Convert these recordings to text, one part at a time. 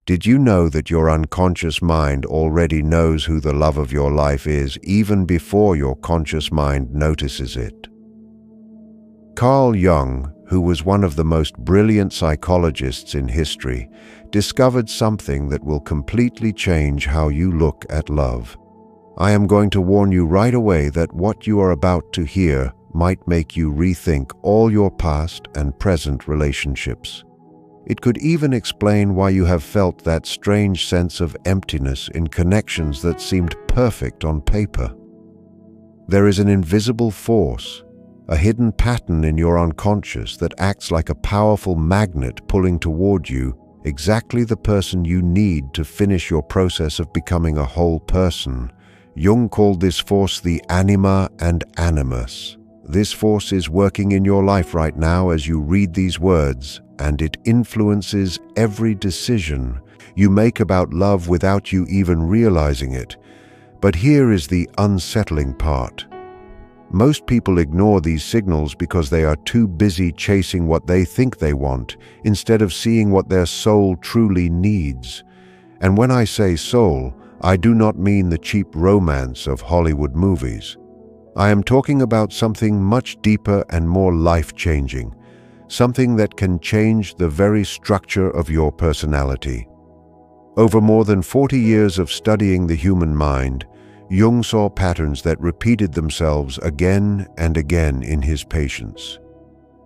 Did you know that your unconscious mind already knows who the love of your life is even before your conscious mind notices it? Carl Jung, who was one of the most brilliant psychologists in history, discovered something that will completely change how you look at love. I am going to warn you right away that what you are about to hear might make you rethink all your past and present relationships. It could even explain why you have felt that strange sense of emptiness in connections that seemed perfect on paper. There is an invisible force, a hidden pattern in your unconscious that acts like a powerful magnet pulling toward you exactly the person you need to finish your process of becoming a whole person. Jung called this force the anima and animus. This force is working in your life right now as you read these words, and it influences every decision you make about love without you even realizing it. But here is the unsettling part. Most people ignore these signals because they are too busy chasing what they think they want, instead of seeing what their soul truly needs. And when I say soul, I do not mean the cheap romance of Hollywood movies. I am talking about something much deeper and more life-changing, something that can change the very structure of your personality. Over more than 40 years of studying the human mind, Jung saw patterns that repeated themselves again and again in his patients.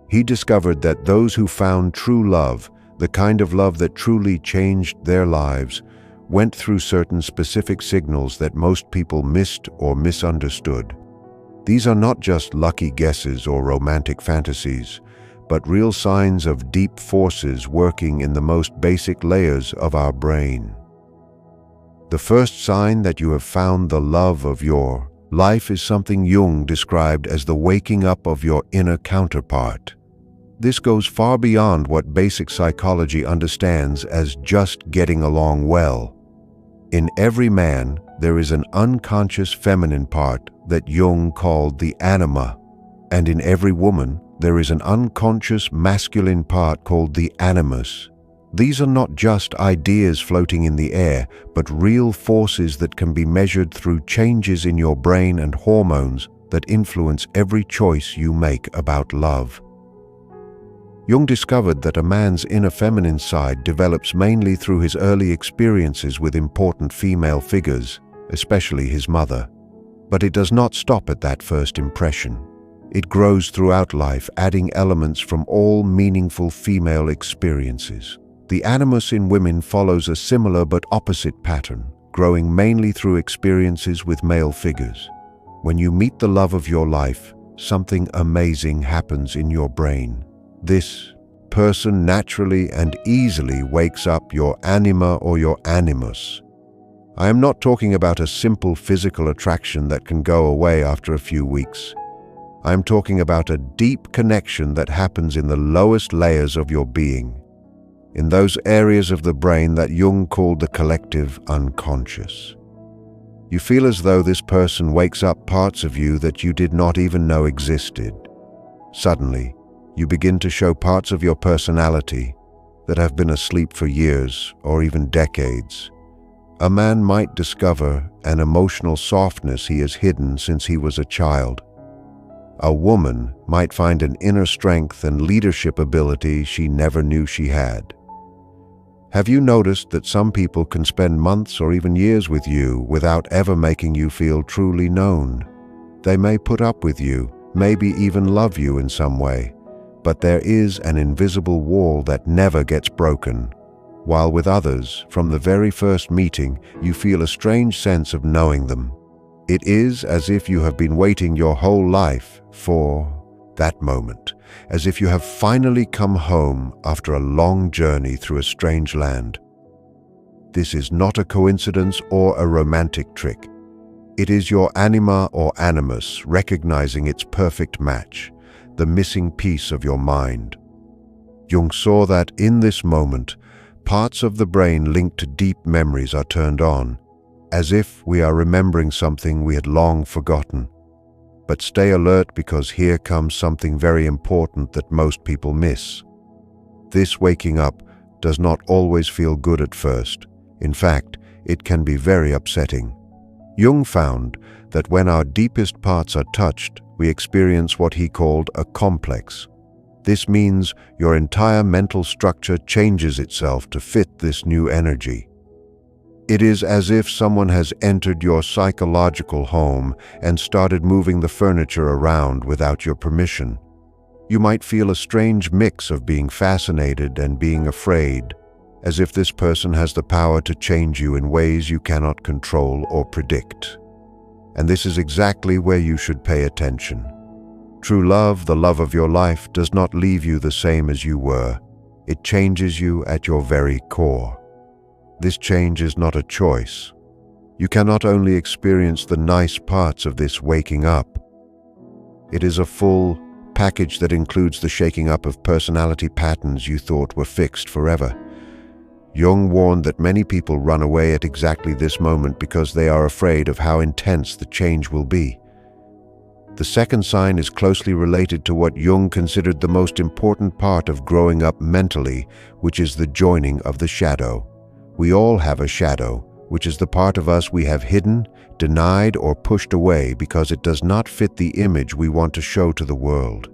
He discovered that those who found true love, the kind of love that truly changed their lives, went through certain specific signals that most people missed or misunderstood. These are not just lucky guesses or romantic fantasies, but real signs of deep forces working in the most basic layers of our brain. The first sign that you have found the love of your life is something Jung described as the waking up of your inner counterpart. This goes far beyond what basic psychology understands as just getting along well. In every man, there is an unconscious feminine part that Jung called the anima, and in every woman, there is an unconscious masculine part called the animus. These are not just ideas floating in the air, but real forces that can be measured through changes in your brain and hormones that influence every choice you make about love. Jung discovered that a man's inner feminine side develops mainly through his early experiences with important female figures, especially his mother. But it does not stop at that first impression. It grows throughout life, adding elements from all meaningful female experiences. The animus in women follows a similar but opposite pattern, growing mainly through experiences with male figures. When you meet the love of your life, something amazing happens in your brain. This person naturally and easily wakes up your anima or your animus. I am not talking about a simple physical attraction that can go away after a few weeks. I am talking about a deep connection that happens in the lowest layers of your being, in those areas of the brain that Jung called the collective unconscious. You feel as though this person wakes up parts of you that you did not even know existed. Suddenly, you begin to show parts of your personality that have been asleep for years or even decades. A man might discover an emotional softness he has hidden since he was a child. A woman might find an inner strength and leadership ability she never knew she had. Have you noticed that some people can spend months or even years with you without ever making you feel truly known? They may put up with you, maybe even love you in some way, but there is an invisible wall that never gets broken. While with others, from the very first meeting, you feel a strange sense of knowing them. It is as if you have been waiting your whole life for that moment, as if you have finally come home after a long journey through a strange land. This is not a coincidence or a romantic trick. It is your anima or animus recognizing its perfect match, the missing piece of your mind. Jung saw that in this moment, parts of the brain linked to deep memories are turned on, as if we are remembering something we had long forgotten. But stay alert, because here comes something very important that most people miss. This waking up does not always feel good at first. In fact, it can be very upsetting. Jung found that when our deepest parts are touched, we experience what he called a complex. This means your entire mental structure changes itself to fit this new energy. It is as if someone has entered your psychological home and started moving the furniture around without your permission. You might feel a strange mix of being fascinated and being afraid, as if this person has the power to change you in ways you cannot control or predict. And this is exactly where you should pay attention. True love, the love of your life, does not leave you the same as you were. It changes you at your very core. This change is not a choice. You cannot only experience the nice parts of this waking up. It is a full package that includes the shaking up of personality patterns you thought were fixed forever. Jung warned that many people run away at exactly this moment because they are afraid of how intense the change will be. The second sign is closely related to what Jung considered the most important part of growing up mentally, which is the joining of the shadow. We all have a shadow, which is the part of us we have hidden, denied, or pushed away because it does not fit the image we want to show to the world.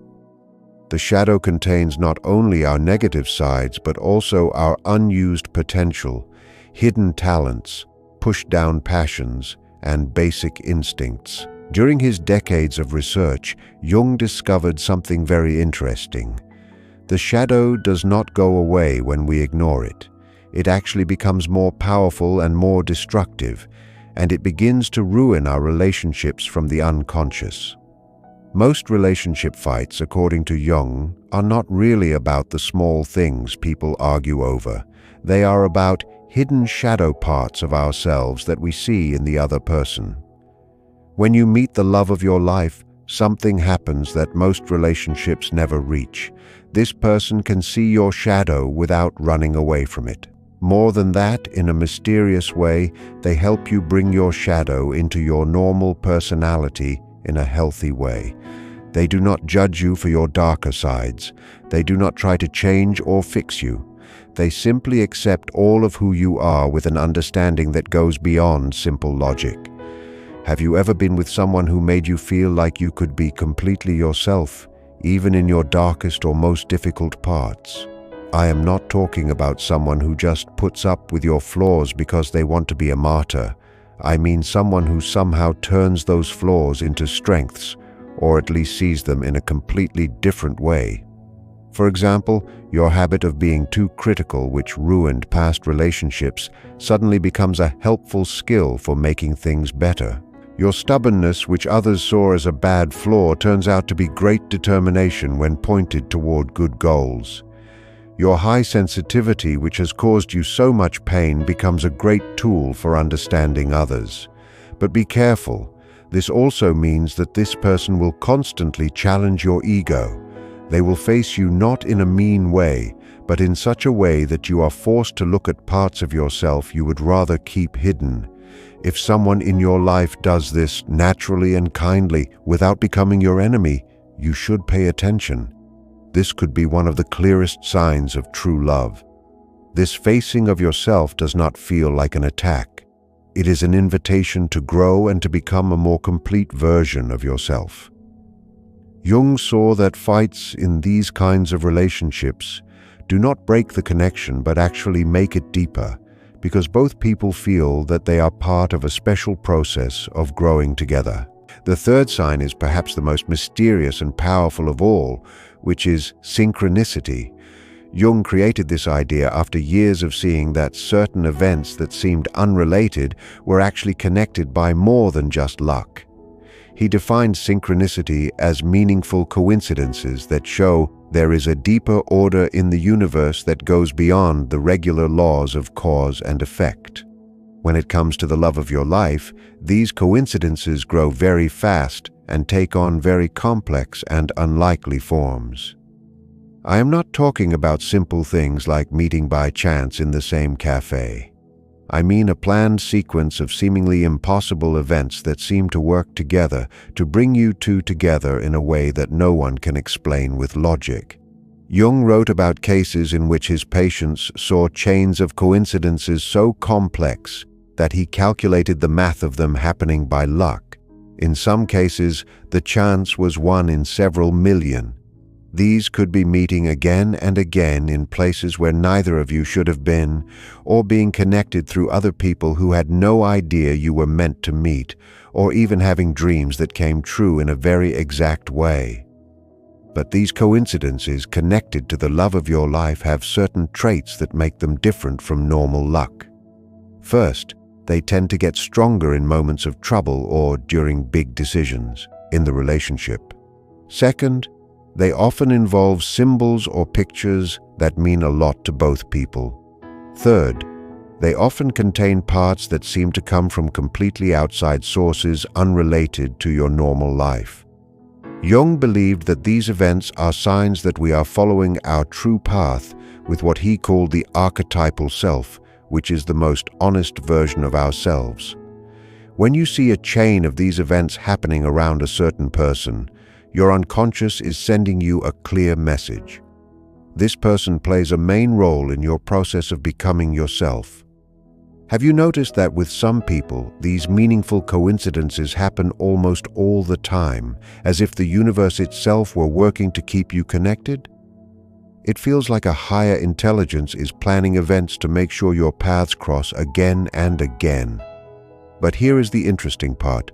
The shadow contains not only our negative sides, but also our unused potential, hidden talents, pushed-down passions, and basic instincts. During his decades of research, Jung discovered something very interesting. The shadow does not go away when we ignore it. It actually becomes more powerful and more destructive, and it begins to ruin our relationships from the unconscious. Most relationship fights, according to Jung, are not really about the small things people argue over. They are about hidden shadow parts of ourselves that we see in the other person. When you meet the love of your life, something happens that most relationships never reach. This person can see your shadow without running away from it. More than that, in a mysterious way, they help you bring your shadow into your normal personality in a healthy way. They do not judge you for your darker sides. They do not try to change or fix you. They simply accept all of who you are with an understanding that goes beyond simple logic. Have you ever been with someone who made you feel like you could be completely yourself, even in your darkest or most difficult parts? I am not talking about someone who just puts up with your flaws because they want to be a martyr. I mean someone who somehow turns those flaws into strengths, or at least sees them in a completely different way. For example, your habit of being too critical, which ruined past relationships, suddenly becomes a helpful skill for making things better. Your stubbornness, which others saw as a bad flaw, turns out to be great determination when pointed toward good goals. Your high sensitivity, which has caused you so much pain, becomes a great tool for understanding others. But be careful. This also means that this person will constantly challenge your ego. They will face you not in a mean way, but in such a way that you are forced to look at parts of yourself you would rather keep hidden. If someone in your life does this naturally and kindly, without becoming your enemy, you should pay attention. This could be one of the clearest signs of true love. This facing of yourself does not feel like an attack. It is an invitation to grow and to become a more complete version of yourself. Jung saw that fights in these kinds of relationships do not break the connection but actually make it deeper, because both people feel that they are part of a special process of growing together. The third sign is perhaps the most mysterious and powerful of all, which is synchronicity. Jung created this idea after years of seeing that certain events that seemed unrelated were actually connected by more than just luck. He defined synchronicity as meaningful coincidences that show there is a deeper order in the universe that goes beyond the regular laws of cause and effect. When it comes to the love of your life, these coincidences grow very fast and take on very complex and unlikely forms. I am not talking about simple things like meeting by chance in the same cafe. I mean a planned sequence of seemingly impossible events that seem to work together to bring you two together in a way that no one can explain with logic. Jung wrote about cases in which his patients saw chains of coincidences so complex that he calculated the math of them happening by luck. In some cases, the chance was 1 in several million. These could be meeting again and again in places where neither of you should have been, or being connected through other people who had no idea you were meant to meet, or even having dreams that came true in a very exact way. But these coincidences connected to the love of your life have certain traits that make them different from normal luck. First, they tend to get stronger in moments of trouble or during big decisions in the relationship. Second, they often involve symbols or pictures that mean a lot to both people. Third, they often contain parts that seem to come from completely outside sources unrelated to your normal life. Jung believed that these events are signs that we are following our true path with what he called the archetypal self, which is the most honest version of ourselves. When you see a chain of these events happening around a certain person, your unconscious is sending you a clear message. This person plays a main role in your process of becoming yourself. Have you noticed that with some people, these meaningful coincidences happen almost all the time, as if the universe itself were working to keep you connected? It feels like a higher intelligence is planning events to make sure your paths cross again and again. But here is the interesting part.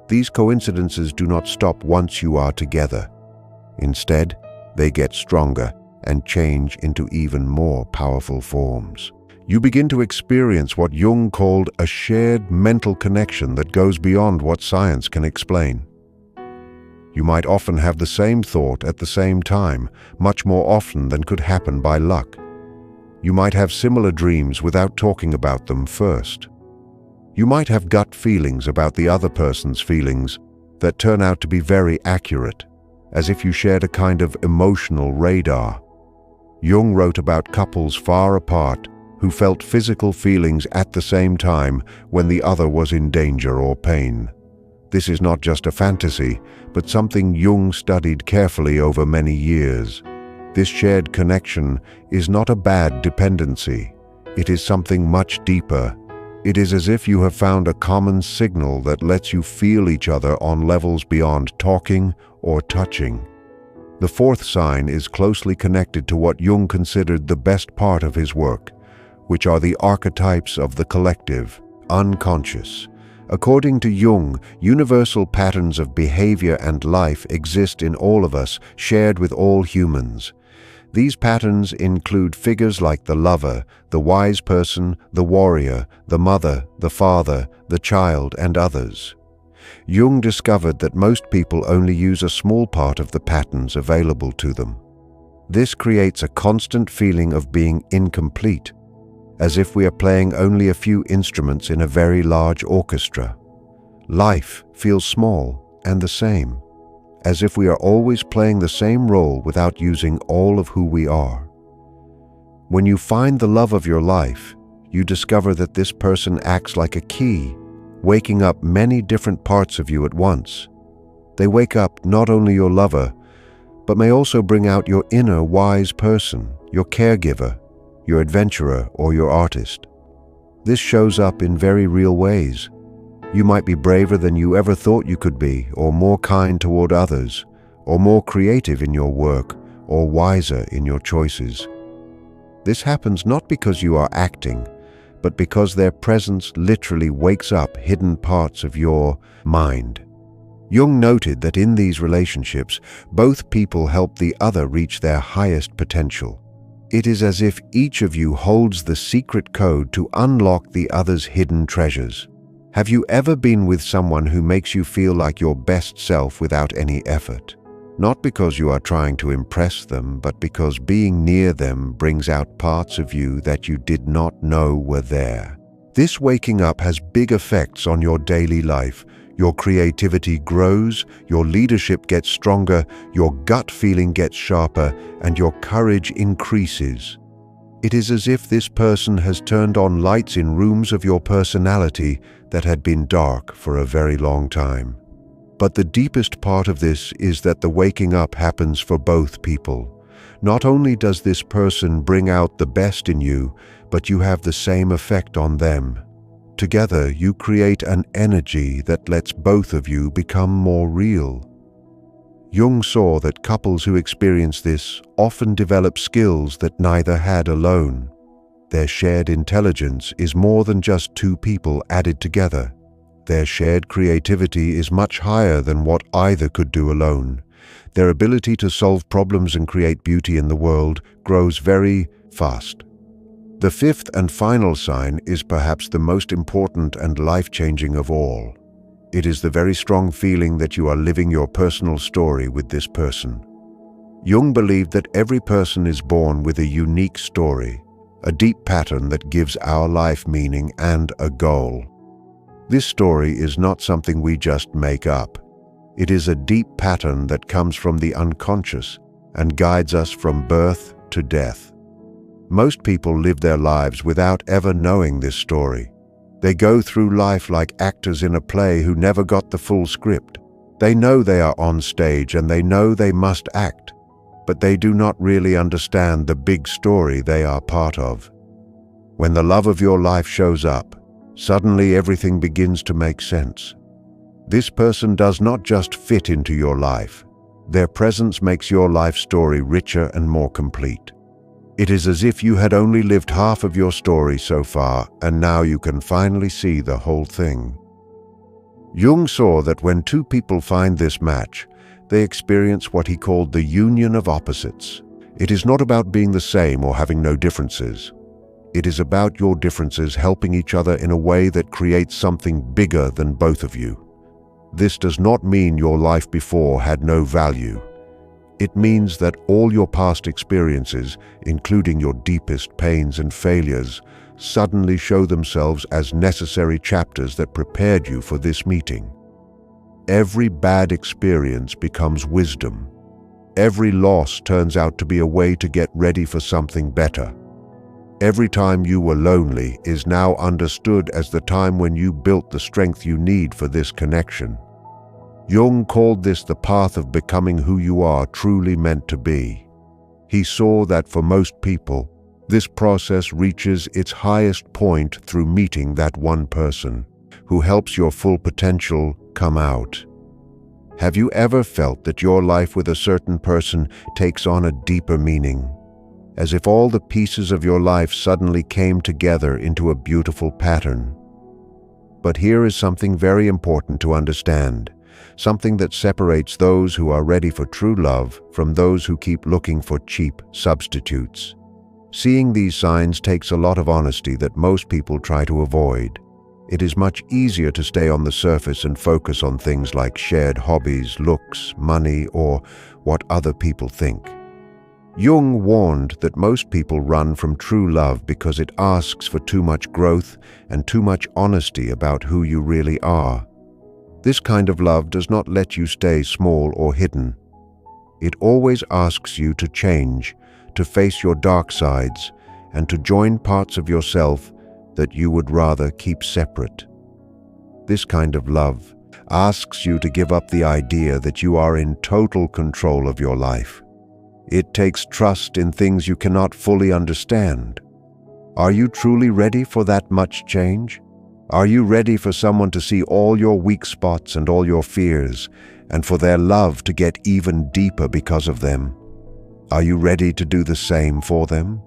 These coincidences do not stop once you are together. Instead, they get stronger and change into even more powerful forms. You begin to experience what Jung called a shared mental connection that goes beyond what science can explain. You might often have the same thought at the same time, much more often than could happen by luck. You might have similar dreams without talking about them first. You might have gut feelings about the other person's feelings that turn out to be very accurate, as if you shared a kind of emotional radar. Jung wrote about couples far apart who felt physical feelings at the same time when the other was in danger or pain. This is not just a fantasy, but something Jung studied carefully over many years. This shared connection is not a bad dependency. It is something much deeper. It is as if you have found a common signal that lets you feel each other on levels beyond talking or touching. The fourth sign is closely connected to what Jung considered the best part of his work, which are the archetypes of the collective, unconscious. According to Jung, universal patterns of behavior and life exist in all of us, shared with all humans. These patterns include figures like the lover, the wise person, the warrior, the mother, the father, the child, and others. Jung discovered that most people only use a small part of the patterns available to them. This creates a constant feeling of being incomplete, as if we are playing only a few instruments in a very large orchestra. Life feels small and the same, as if we are always playing the same role without using all of who we are. When you find the love of your life, you discover that this person acts like a key, waking up many different parts of you at once. They wake up not only your lover, but may also bring out your inner wise person, your caregiver, your adventurer, or your artist. This shows up in very real ways. You might be braver than you ever thought you could be, or more kind toward others, or more creative in your work, or wiser in your choices. This happens not because you are acting, but because their presence literally wakes up hidden parts of your mind. Jung noted that in these relationships, both people help the other reach their highest potential. It is as if each of you holds the secret code to unlock the other's hidden treasures. Have you ever been with someone who makes you feel like your best self without any effort? Not because you are trying to impress them, but because being near them brings out parts of you that you did not know were there. This waking up has big effects on your daily life. Your creativity grows, your leadership gets stronger, your gut feeling gets sharper, and your courage increases. It is as if this person has turned on lights in rooms of your personality that had been dark for a very long time. But the deepest part of this is that the waking up happens for both people. Not only does this person bring out the best in you, but you have the same effect on them. Together, you create an energy that lets both of you become more real. Jung saw that couples who experience this often develop skills that neither had alone. Their shared intelligence is more than just two people added together. Their shared creativity is much higher than what either could do alone. Their ability to solve problems and create beauty in the world grows very fast. The fifth and final sign is perhaps the most important and life-changing of all. It is the very strong feeling that you are living your personal story with this person. Jung believed that every person is born with a unique story, a deep pattern that gives our life meaning and a goal. This story is not something we just make up. It is a deep pattern that comes from the unconscious and guides us from birth to death. Most people live their lives without ever knowing this story. They go through life like actors in a play who never got the full script. They know they are on stage and they know they must act, but they do not really understand the big story they are part of. When the love of your life shows up, suddenly everything begins to make sense. This person does not just fit into your life. Their presence makes your life story richer and more complete. It is as if you had only lived half of your story so far, and now you can finally see the whole thing. Jung saw that when two people find this match, they experience what he called the union of opposites. It is not about being the same or having no differences. It is about your differences helping each other in a way that creates something bigger than both of you. This does not mean your life before had no value. It means that all your past experiences, including your deepest pains and failures, suddenly show themselves as necessary chapters that prepared you for this meeting. Every bad experience becomes wisdom. Every loss turns out to be a way to get ready for something better. Every time you were lonely is now understood as the time when you built the strength you need for this connection. Jung called this the path of becoming who you are truly meant to be. He saw that for most people, this process reaches its highest point through meeting that one person who helps your full potential come out. Have you ever felt that your life with a certain person takes on a deeper meaning? As if all the pieces of your life suddenly came together into a beautiful pattern. But here is something very important to understand. Something that separates those who are ready for true love from those who keep looking for cheap substitutes. Seeing these signs takes a lot of honesty that most people try to avoid. It is much easier to stay on the surface and focus on things like shared hobbies, looks, money, or what other people think. Jung warned that most people run from true love because it asks for too much growth and too much honesty about who you really are. This kind of love does not let you stay small or hidden. It always asks you to change, to face your dark sides, and to join parts of yourself that you would rather keep separate. This kind of love asks you to give up the idea that you are in total control of your life. It takes trust in things you cannot fully understand. Are you truly ready for that much change? Are you ready for someone to see all your weak spots and all your fears, and for their love to get even deeper because of them? Are you ready to do the same for them?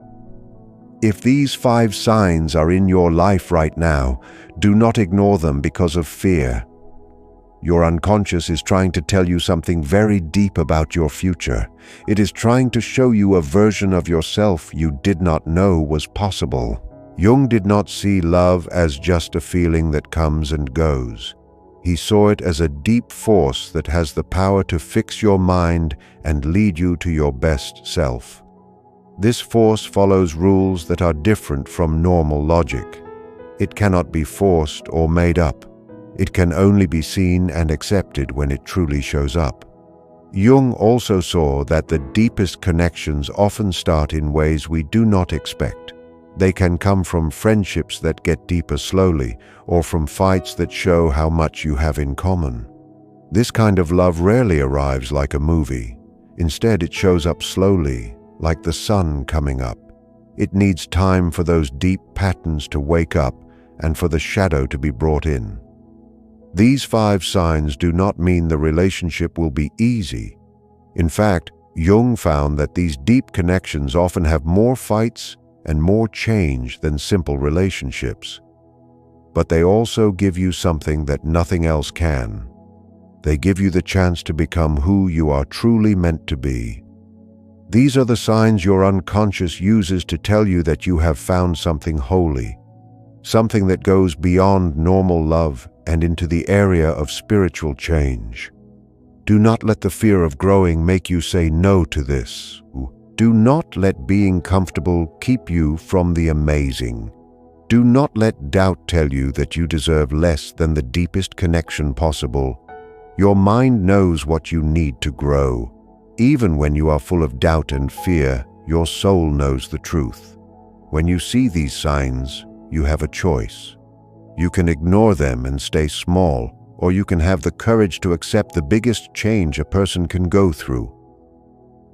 If these 5 signs are in your life right now, do not ignore them because of fear. Your unconscious is trying to tell you something very deep about your future. It is trying to show you a version of yourself you did not know was possible. Jung did not see love as just a feeling that comes and goes. He saw it as a deep force that has the power to fix your mind and lead you to your best self. This force follows rules that are different from normal logic. It cannot be forced or made up. It can only be seen and accepted when it truly shows up. Jung also saw that the deepest connections often start in ways we do not expect. They can come from friendships that get deeper slowly, or from fights that show how much you have in common. This kind of love rarely arrives like a movie. Instead, it shows up slowly, like the sun coming up. It needs time for those deep patterns to wake up and for the shadow to be brought in. These 5 signs do not mean the relationship will be easy. In fact, Jung found that these deep connections often have more fights and more change than simple relationships. But they also give you something that nothing else can. They give you the chance to become who you are truly meant to be. These are the signs your unconscious uses to tell you that you have found something holy, something that goes beyond normal love and into the area of spiritual change. Do not let the fear of growing make you say no to this. Do not let being comfortable keep you from the amazing. Do not let doubt tell you that you deserve less than the deepest connection possible. Your mind knows what you need to grow. Even when you are full of doubt and fear, your soul knows the truth. When you see these signs, you have a choice. You can ignore them and stay small, or you can have the courage to accept the biggest change a person can go through.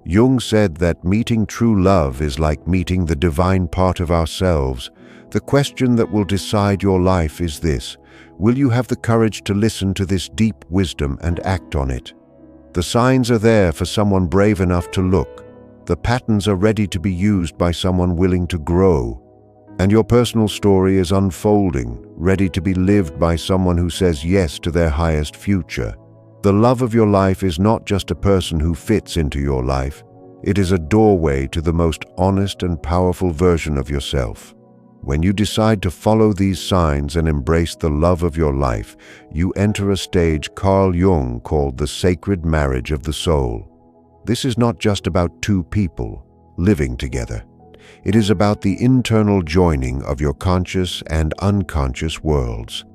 Jung said that meeting true love is like meeting the divine part of ourselves. The question that will decide your life is this: will you have the courage to listen to this deep wisdom and act on it? The signs are there for someone brave enough to look. The patterns are ready to be used by someone willing to grow. And your personal story is unfolding, ready to be lived by someone who says yes to their highest future. The love of your life is not just a person who fits into your life. It is a doorway to the most honest and powerful version of yourself. When you decide to follow these signs and embrace the love of your life, you enter a stage Carl Jung called the sacred marriage of the soul. This is not just about 2 people living together. It is about the internal joining of your conscious and unconscious worlds.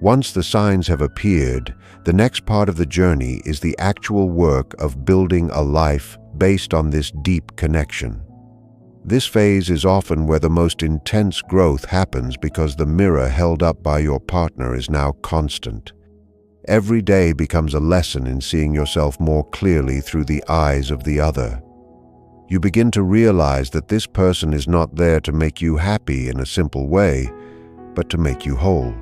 Once the signs have appeared, the next part of the journey is the actual work of building a life based on this deep connection. This phase is often where the most intense growth happens because the mirror held up by your partner is now constant. Every day becomes a lesson in seeing yourself more clearly through the eyes of the other. You begin to realize that this person is not there to make you happy in a simple way, but to make you whole.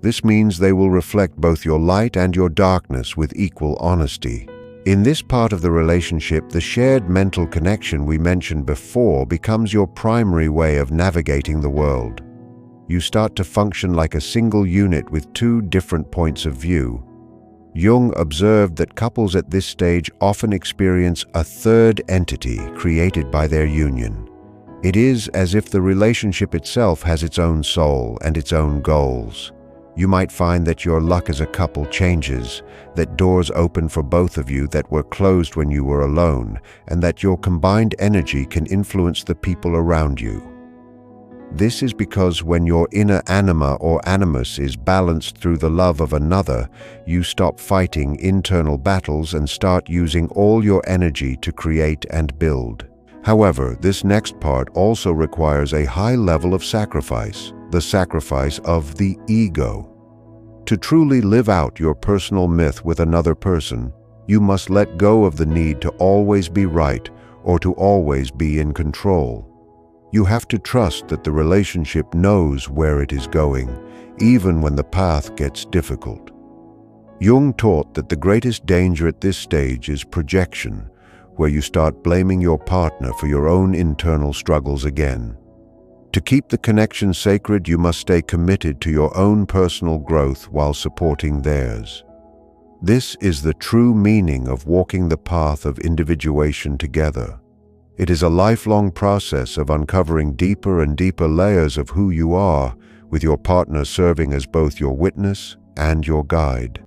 This means they will reflect both your light and your darkness with equal honesty. In this part of the relationship, the shared mental connection we mentioned before becomes your primary way of navigating the world. You start to function like a single unit with 2 different points of view. Jung observed that couples at this stage often experience a third entity created by their union. It is as if the relationship itself has its own soul and its own goals. You might find that your luck as a couple changes, that doors open for both of you that were closed when you were alone, and that your combined energy can influence the people around you. This is because when your inner anima or animus is balanced through the love of another, you stop fighting internal battles and start using all your energy to create and build. However, this next part also requires a high level of sacrifice, the sacrifice of the ego. To truly live out your personal myth with another person, you must let go of the need to always be right or to always be in control. You have to trust that the relationship knows where it is going, even when the path gets difficult. Jung taught that the greatest danger at this stage is projection, where you start blaming your partner for your own internal struggles again. To keep the connection sacred, you must stay committed to your own personal growth while supporting theirs. This is the true meaning of walking the path of individuation together. It is a lifelong process of uncovering deeper and deeper layers of who you are, with your partner serving as both your witness and your guide.